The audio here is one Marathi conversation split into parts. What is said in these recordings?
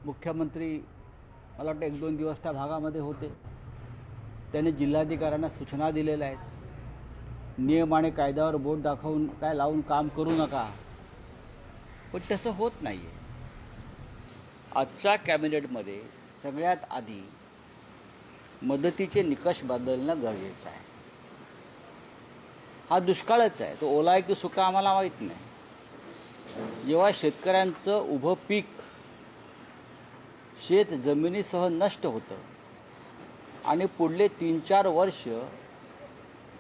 मुख्यमंत्री मला वाटतं 1-2 दिवस त्या भागामध्ये होते. त्यांनी जिल्हाधिकाऱ्यांना सूचना दिलेल्या आहेत. नियम आणि कायद्यावर बोट दाखवून काय लावून काम करू नका. पण तसं होत नाही आहे. आजच्या कॅबिनेटमध्ये सगळ्यात आधी मदतीचे निकष बदलणं गरजेचं आहे. हा दुष्काळच आहे. तो ओला आहे की सुका आम्हाला माहीत नाही. जेव्हा शेतकऱ्यांचं उभं पीक शेत जमिनीसह नष्ट होतं आणि पुढले 3-4 वर्ष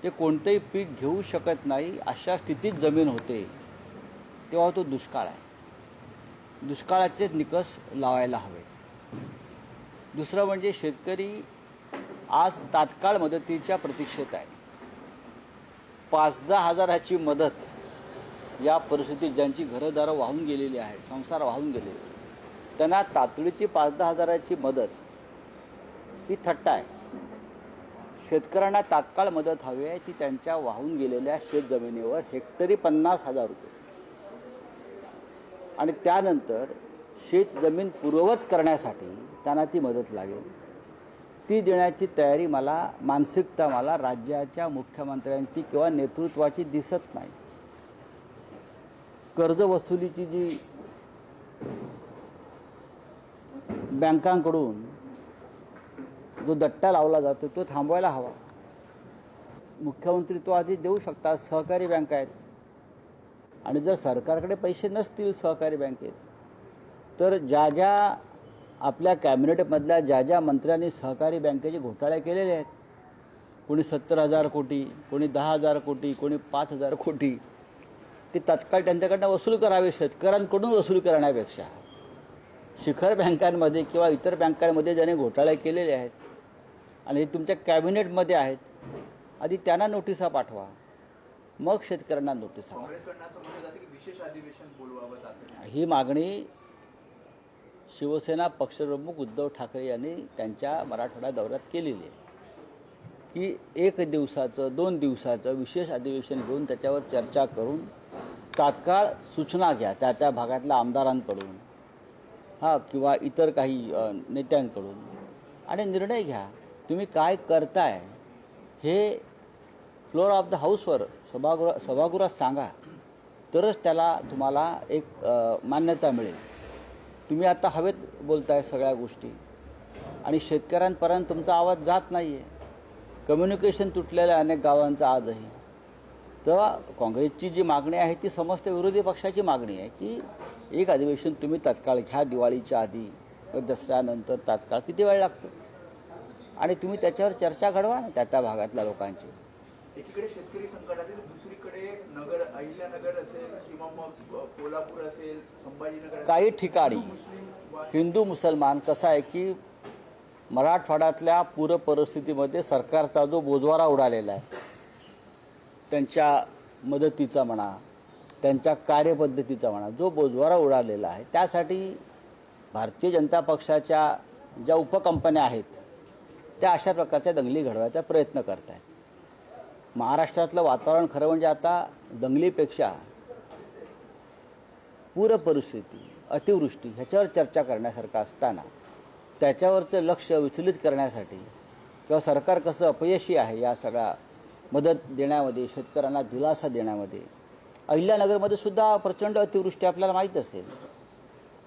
ते कोणतेही पीक घेऊ शकत नाही अशा स्थितीत जमीन होते, तेव्हा तो दुष्काळ आहे. दुष्काळाचे निकष लावायला हवेत. दुसरं म्हणजे शेतकरी आज तात्काळ मदतीच्या प्रतीक्षेत आहे. 5-10 हजाराची मदत या परिस्थितीत ज्यांची घरदारं वाहून गेलेली आहेत, संसार वाहून गेलेले, त्यांना तातडीची 5-10 हजाराची मदत ही थट्टा आहे. शेतकऱ्यांना तात्काळ मदत हवी आहे ती त्यांच्या वाहून गेलेल्या शेतजमिनीवर हेक्टरी 50,000 रुपये आणि त्यानंतर शेतजमीन पूर्ववत करण्यासाठी त्यांना ती मदत लागेल. ती देण्याची तयारी मानसिकता मला राज्याच्या मुख्यमंत्र्यांची किंवा नेतृत्वाची दिसत नाही. कर्जवसुलीची जी बँकांकडून जो दट्टा लावला जातो तो थांबवायला हवा. मुख्यमंत्री तो आधी देऊ शकतात. सहकारी बँका आहेत आणि जर सरकारकडे पैसे नसतील सहकारी बँकेत तर ज्या आपल्या कॅबिनेटमधल्या ज्या मंत्र्यांनी सहकारी बँकेचे घोटाळे केलेले आहेत, कोणी 70,000 कोटी, कोणी 10,000 कोटी, कोणी 5,000 कोटी, ते तात्काळ त्यांच्याकडनं वसूल करावे. शेतकऱ्यांकडून वसूल करण्यापेक्षा शिखर बँकांमध्ये किंवा इतर बँकांमध्ये ज्याने घोटाळे केलेले आहेत आणि हे तुमच्या कॅबिनेटमध्ये आहेत, आधी त्यांना नोटिसा पाठवा, मग शेतकऱ्यांना नोटिसा पाठवा. ही मागणी शिवसेना पक्षप्रमुख उद्धव ठाकरे यांनी त्यांच्या मराठवाडा दौऱ्यात केलेली आहे की 1 दिवसाचं 2 दिवसाचं विशेष अधिवेशन घेऊन त्याच्यावर चर्चा करून तात्काळ सूचना घ्या त्या भागातल्या आमदारांकडून किंवा इतर काही नेत्यांकडून आणि निर्णय घ्या. तुम्ही काय करताय हे फ्लोअर ऑफ द हाऊसवर सभागृहात सांगा, तरच त्याला तुम्हाला एक मान्यता मिळेल. तुम्ही आता हवेत बोलताय सगळ्या गोष्टी आणि शेतकऱ्यांपर्यंत तुमचा आवाज जात नाही आहे. कम्युनिकेशन तुटलेलं आहे अनेक गावांचं आजही. तेव्हा काँग्रेसची जी मागणी आहे ती समस्त विरोधी पक्षाची मागणी आहे की एक अधिवेशन तुम्ही तात्काळ घ्या दिवाळीच्या आधी, दसऱ्यानंतर तात्काळ किती वेळ लागतो आणि तुम्ही त्याच्यावर चर्चा घडवा ना त्या भागातल्या लोकांची. एकीकडे शेतकरी संकटातील, दुसरीकडे नगर, अहिल्यानगर असेल किंवा कोल्हापूर असेल, संभाजीनगर, काही ठिकाणी हिंदू मुसलमान कसं आहे की मराठवाड्यातल्या पूर परिस्थितीमध्ये सरकारचा जो बोजवारा उडालेला आहे, त्यांच्या मदतीचा म्हणा, त्यांच्या कार्यपद्धतीचा म्हणा, जो बोजवारा उडालेला आहे, त्यासाठी भारतीय जनता पक्षाच्या ज्या उपकंपन्या आहेत त्या अशा प्रकारच्या दंगली घडवायचा प्रयत्न करत आहेत. महाराष्ट्रातलं वातावरण खरं म्हणजे आता दंगलीपेक्षा पूर परिस्थिती, अतिवृष्टी ह्याच्यावर चर्चा करण्यासारखं असताना त्याच्यावरचं लक्ष विचलित करण्यासाठी किंवा सरकार कसं अपयशी आहे या सगळ्या मदत देण्यामध्ये, शेतकऱ्यांना दिलासा देण्यामध्ये. अहिल्यानगरमध्ये सुद्धा प्रचंड अतिवृष्टी आपल्याला माहीत असेल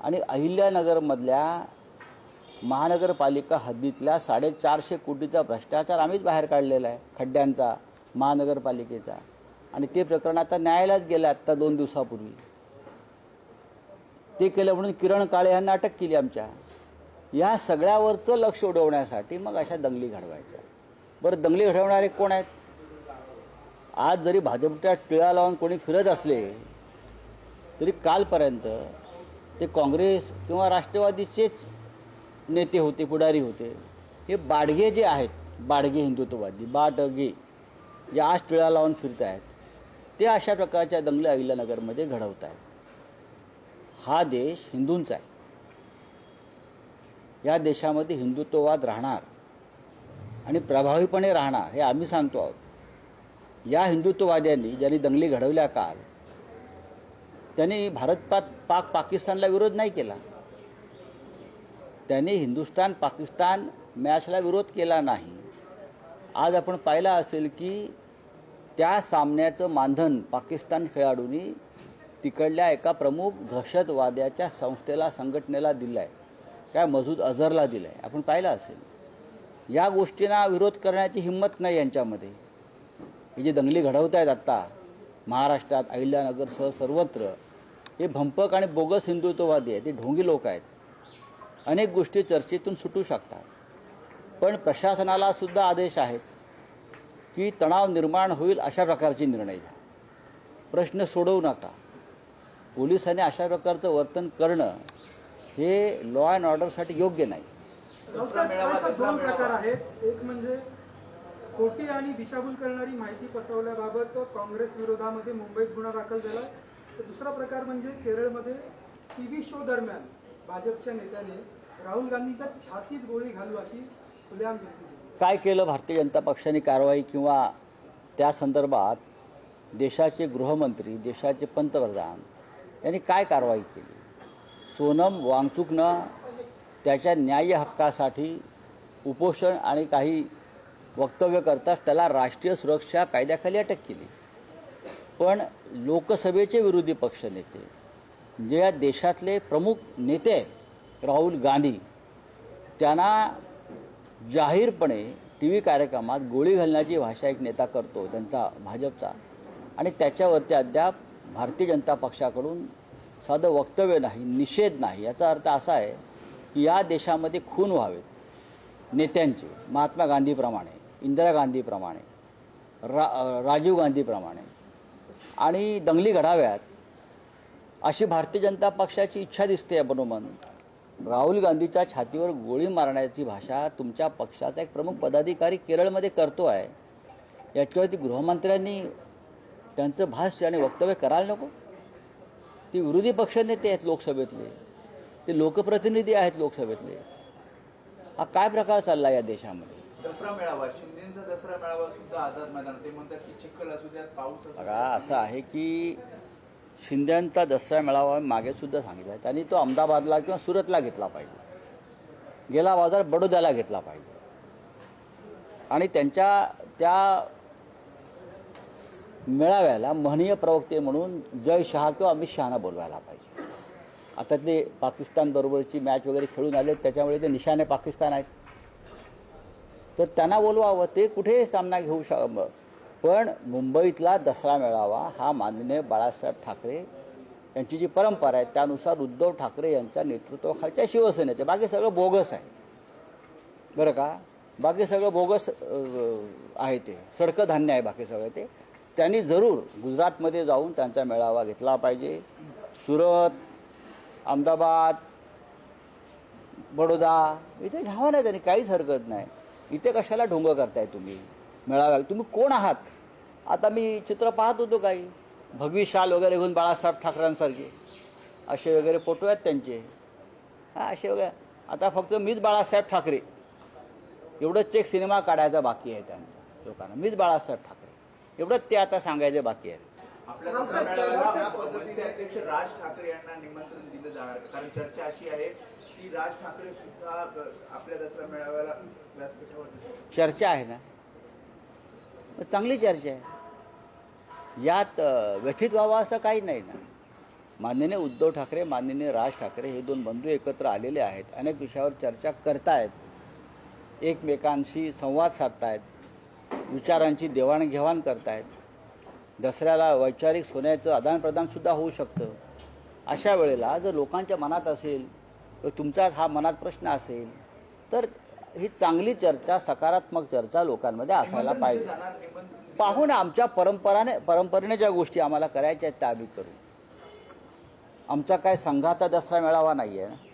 आणि अहिल्यानगरमधल्या महानगरपालिका हद्दीतल्या 450 कोटीचा भ्रष्टाचार आम्हीच बाहेर काढलेला आहे, खड्ड्यांचा, महानगरपालिकेचा. आणि ते प्रकरण आता न्यायालयात गेलं आत्ता 2 दिवसापूर्वी. ते केलं म्हणून किरण काळे यांना अटक केली आमच्या. या सगळ्यावरचं लक्ष उडवण्यासाठी मग अशा दंगली घडवायच्या. बरं, दंगली घडवणारे कोण आहेत? आज जरी भाजपच्या टिळा लावून कोणी फिरत असले तरी कालपर्यंत ते काँग्रेस किंवा राष्ट्रवादीचेच नेते होते, पुढारी होते. हे बाडगे जे आहेत, बाडगे हिंदुत्ववादी, बाडगे जे आज टिळा लावून फिरत आहेत, ते अशा प्रकारच्या दंगली अहिल्यानगरमध्ये घडवत आहेत. हा देश हिंदूंचा आहे. या देशामध्ये हिंदुत्ववाद राहणार आणि प्रभावीपणे राहणार हे आम्ही सांगतो आहोत. या हिंदुत्ववाद्यांनी ज्यांनी दंगली घडवल्या काल, त्यांनी पाकिस्तानला विरोध नाही केला. त्यांनी हिंदुस्थान पाकिस्तान मॅचला विरोध केला नाही. आज आपण पाहिलं असेल की त्या सामन्याचं मानधन पाकिस्तान खेळाडूंनी तिकडल्या एका प्रमुख दहशतवाद्याच्या संघटनेला दिलं आहे, काय मसूद अझहरला दिलं आहे. आपण पाहिलं असेल. या गोष्टींना विरोध करण्याची हिंमत नाही यांच्यामध्ये. हे जे दंगली घडवत आहेत आत्ता महाराष्ट्रात अहिल्यानगरसह सर्वत्र, हे भंपक आणि बोगस हिंदुत्ववादी आहेत. ते ढोंगी लोक आहेत. अनेक गोष्टी चर्चेतून सुटू शकतात. पण प्रशासनाला सुद्धा आदेश आहेत की तणाव निर्माण होईल अशा प्रकारचे निर्णय घ्या, प्रश्न सोडवू नका. पोलिसांनी अशा प्रकारचं वर्तन करणं हे लॉ अँड ऑर्डरसाठी योग्य नाही. दसरा दोन प्रकार आहेत. एक म्हणजे खोटी आणि दिशाभूल करणारी माहिती पसरवल्याबाबत काँग्रेस विरोधामध्ये मुंबईत गुन्हा दाखल झाला. तर दुसरा प्रकार म्हणजे केरळमध्ये टीव्ही शो दरम्यान भाजपच्या नेत्याने राहुल गांधींच्या छातीत गोळी घालू अशी खुलेआम धमकी दिली. काय केलं भारतीय जनता पक्षाने कारवाई किंवा त्या संदर्भात देशाचे गृहमंत्री, देशाचे पंतप्रधान यांनी काय कारवाई केली? सोनम वांगचुकनं त्याच्या न्याय हक्कासाठी उपोषण आणि काही वक्तव्य करताच त्याला राष्ट्रीय सुरक्षा कायद्याखाली अटक केली. पण लोकसभेचे विरोधी पक्षनेते, जे या देशातले प्रमुख नेते आहेत राहुल गांधी, त्यांना जाहीरपणे टी व्ही कार्यक्रमात गोळी घालण्याची भाषा एक नेता करतो त्यांचा, भाजपचा, आणि त्याच्यावरती अद्याप भारतीय जनता पक्षाकडून साधं वक्तव्य नाही, निषेध नाही. याचा अर्थ असा आहे की या देशामध्ये खून व्हावेत नेत्यांचे, महात्मा गांधीप्रमाणे, इंदिरा गांधीप्रमाणे, राजीव गांधीप्रमाणे, आणि दंगली घडाव्यात अशी भारतीय जनता पक्षाची इच्छा दिसते. बनोमन राहुल गांधीच्या छातीवर गोळी मारण्याची भाषा तुमच्या पक्षाचा एक प्रमुख पदाधिकारी केरळमध्ये करतो आहे. याच्यावरती गृहमंत्र्यांनी त्यांचं भाष्य आणि वक्तव्य करायला नको? ती विरोधी पक्षनेते आहेत लोकसभेतले, ते लोकप्रतिनिधी आहेत लोकसभेतले. हा काय प्रकार चालला या देशामध्ये? दसरा मेळावा, शिंदेचा दसरा मेळावा सुद्धा आझाद मैदान, ते म्हणतात की चिखल असू द्या, पाऊस असू द्या. बघा, असं आहे की शिंदेचा दसरा मेळावा मागे सुद्धा सांगितला आहे, त्यांनी तो अहमदाबादला किंवा सुरतला घेतला पाहिजे, गेला बाजार बडोद्याला घेतला पाहिजे, आणि त्यांच्या त्या मेळाव्याला महनीय प्रवक्ते म्हणून जय शहा किंवा अमित शहाना बोलवायला पाहिजे. आता ते पाकिस्तानबरोबरची मॅच वगैरे खेळून आले, त्याच्यामुळे ते निशाणे पाकिस्तान आहेत, तर त्यांना बोलवावं. ते कुठे सामना घेऊ पण मुंबईतला दसरा मेळावा हा माननीय बाळासाहेब ठाकरे यांची जी परंपरा आहे त्यानुसार उद्धव ठाकरे यांच्या नेतृत्वाखालच्या शिवसेनेचे, बाकी सगळं बोगस आहे बरं का, बाकी सगळं बोगस आहे, ते सडकधान्य आहे बाकी सगळं. ते त्यांनी जरूर गुजरातमध्ये जाऊन त्यांचा मेळावा घेतला पाहिजे. सुरत, अहमदाबाद, बडोदा इथे घ्यावं नाही त्यांनी, काहीच हरकत नाही. इथे कशाला ढोंग करताय तुम्ही मेळाव्याला? तुम्ही कोण आहात? आता मी चित्र पाहत होतो, काही भगवी शाल वगैरे घेऊन बाळासाहेब ठाकरेंसारखे असे वगैरे फोटो आहेत त्यांचे, हां असे वगैरे. आता फक्त मीच बाळासाहेब ठाकरे एवढंच एक सिनेमा काढायचा बाकी आहे त्यांचा लोकांना, मीच बाळासाहेब ठाकरे एवढंच ते आता सांगायचे बाकी आहे. आपल्या दसरा मेळाव्याला ज्या पद्धतीने अध्यक्ष राज ठाकरे यांना निमंत्रण दिलं जाणार, कारण चर्चा अशी आहे की राज ठाकरे सुद्धा आपल्या दसरा मेळाव्याला व्यासपीठावर. चर्चा आहे ना, चांगली चर्चा आहे, यात व्यथित व्हावं असं काही नाही ना. माननीय उद्धव ठाकरे, माननीय राज ठाकरे हे दोन बंधू एकत्र आलेले आहेत, अनेक विषयावर चर्चा करतायत, एकमेकांशी संवाद साधतायत, विचारांची देवाणघेवाण करतायत. दसऱ्याला वैचारिक सोन्याचं आदानप्रदानसुद्धा होऊ शकतं. अशा वेळेला जर लोकांच्या मनात असेल, तुमचा हा मनात प्रश्न असेल, तर ही चांगली चर्चा, सकारात्मक चर्चा लोकांमध्ये असायला पाहिजे. पाहून आमच्या परंपरेने ज्या गोष्टी आम्हाला करायच्या आहेत त्या आम्ही करू. आमचा काय संघाचा दसरा मेळावा नाही आहे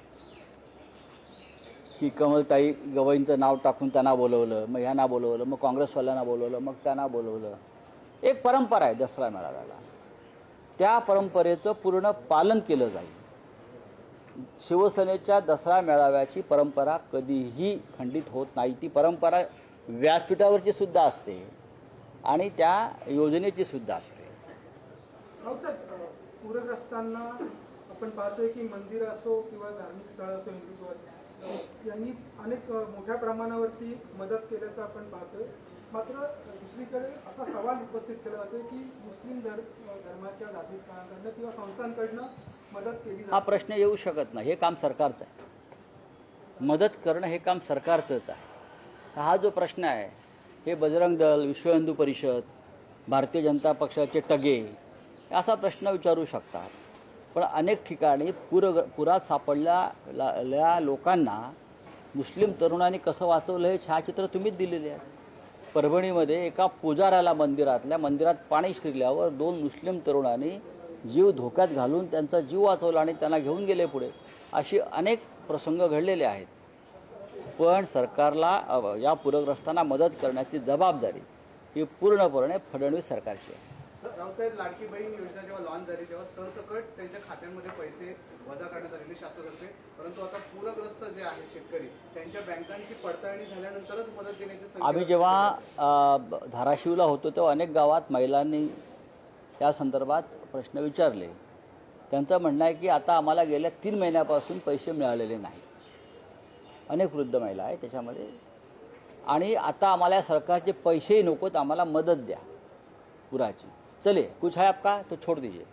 की कमलताई गवईंचं नाव टाकून त्यांना बोलवलं, मग ह्यांना बोलवलं, मग काँग्रेसवाल्यांना बोलवलं, मग त्यांना बोलवलं. एक परंपरा आहे दसरा मेळाव्याला, त्या परंपरेचं पूर्ण पालन केलं जाईल. शिवसेनेच्या दसरा मेळाव्याची परंपरा कधीही खंडित होत नाही. ती परंपरा व्यासपीठावरची सुद्धा असते आणि त्या योजनेची सुद्धा असते. पूरग्रस्तांना आपण पाहतोय की मंदिर असो किंवा धार्मिक स्थळ असो हिंदुत्वात यांनी अनेक मोठ्या प्रमाणावरती मदत केल्याचं आपण पाहतोय. मात्र दुसरीकडे असा सवाल उपस्थित केला जातोय की मुस्लिम धर्माच्या धार्मिक किंवा संस्थांकडनं मदत केली हा जाते. प्रश्न येऊ शकत नाही. हे काम सरकारचं आहे. मदत करणं हे काम सरकारचंच आहे. हा जो प्रश्न आहे हे बजरंग दल, विश्व हिंदू परिषद, भारतीय जनता पक्षाचे टगे असा प्रश्न विचारू शकतात. पण अनेक ठिकाणी पुरात सापडलेल्या लोकांना मुस्लिम तरुणांनी कसं वाचवलं हे छायाचित्र तुम्हीच दिलेले आहे. परभणीमध्ये एका पुजाऱ्याला मंदिरात पाणी शिरल्यावर 2 मुस्लिम तरुणांनी जीव धोक्यात घालून त्यांचा जीव वाचवला आणि त्यांना घेऊन गेले पुढे. अशी अनेक प्रसंग घडलेले आहेत. पण सरकारला या पूरग्रस्तांना मदत करण्याची जबाबदारी ही पूर्णपणे फडणवीस सरकारची आहे. राऊतसाहेब लाडकी बहीण योजना जेव्हा लॉन्च झाली तेव्हा सरसकट त्यांच्या खात्यांमध्ये पैसे वजा करण्यात आलेले शासनातर्फे, परंतु आता पूरग्रस्त जे आहे शेतकरी त्यांच्या बँकांची पडताळणी झाल्यानंतरच मदत देण्याचे आम्ही जेव्हा धाराशिवला होतो तेव्हा अनेक गावात महिलांनी त्या संदर्भात प्रश्न विचारले. त्यांचं म्हणणं आहे की आता आम्हाला गेल्या 3 महिन्यापासून पैसे मिळालेले नाही. अनेक वृद्ध महिला आहे त्याच्यामध्ये. आणि आता आम्हाला सरकारचे पैसेही नकोत, आम्हाला मदत द्या पुराची. चलिए कुछ है आपका तो छोड़ दीजिए.